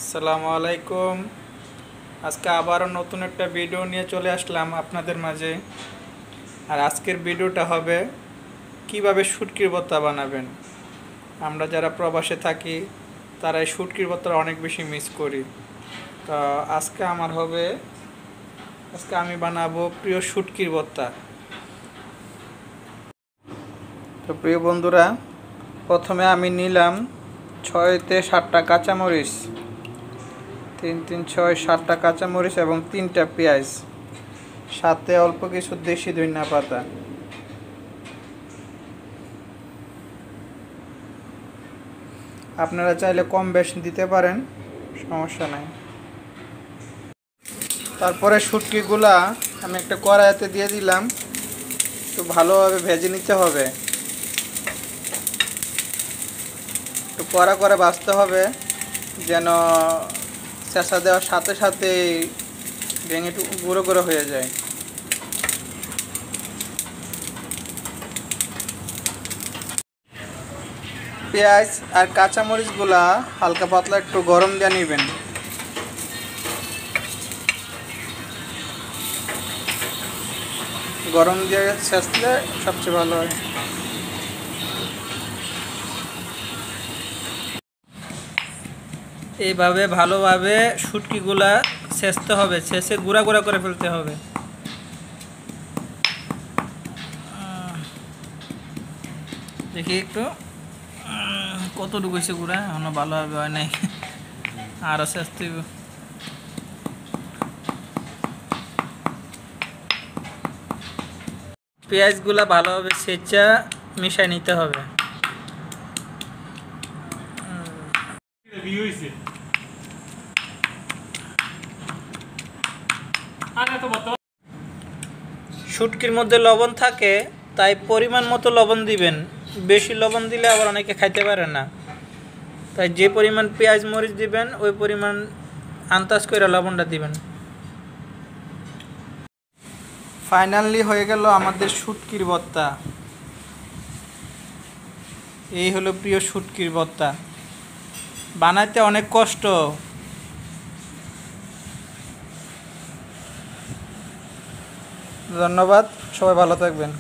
আসসালামু আলাইকুম। আজকে আবারও নতুন একটা ভিডিও নিয়ে চলে আসলাম আপনাদের মাঝে। আর আজকের ভিডিওটা হবে কিভাবে শুটকির ভর্তা বানাবেন। আমরা যারা প্রবাসে থাকি তারা এই শুটকির ভর্তা অনেক বেশি মিস করি। তো আজকে আমি বানাবো প্রিয় শুটকির ভর্তা। তো প্রিয় বন্ধুরা, প্রথমে আমি নিলাম 6-7টা কাঁচামরিচ, 3-6-7টা কাঁচামরিচ এবং 3টা পেঁয়াজ, সাথে অল্প কিছু দেশি ধনিয়া পাতা। আপনারা চাইলে কম বেশি দিতে পারেন, সমস্যা নাই। তারপরে শুটকিগুলা আমি একটা কড়াইতে দিয়ে দিলাম, একটু ভালোভাবে ভেজে নিতে হবে, একটু কড়া করে ভাজতে হবে যেন চেঁচা দেওয়ার সাথে সাথে ভেঙে গুঁড়ো গুঁড়ো হয়ে যায়। পেঁয়াজ আর কাঁচামরিচগুলা হালকা পাতলা একটু গরম দিয়ে নেবেন। গরম দিয়ে ছেঁচলে সবচেয়ে ভালো হয়। এইভাবে ভালোভাবে শুটকিগুলা ছেঁচতে হবে, ছেঁচে গুঁড়া গুঁড়া করে ফেলতে হবে। দেখি একটু কতটুকু হয়েছে গুঁড়া, এখনো ভালোভাবে হয় নাই, আরও ছেঁচতে হবে। পেঁয়াজগুলা ভালোভাবে ছেঁচা মিশাই নিতে হবে। শুটকির মধ্যে লবণ থাকে, তাই পরিমাণ মতো লবণ দিবেন। বেশি লবণ দিলে আবার অনেকে খাইতে পারে না, তাই যে পরিমাণ পেঁয়াজ মরিচ দিবেন ওই পরিমাণ আন্দাজ করে লবণটা দিবেন। ফাইনালি হয়ে গেল আমাদের শুটকির ভর্তা। এই হলো প্রিয় শুটকির ভর্তা, বানাইতে অনেক কষ্ট। ধন্যবাদ, সবাই ভালো থাকবেন।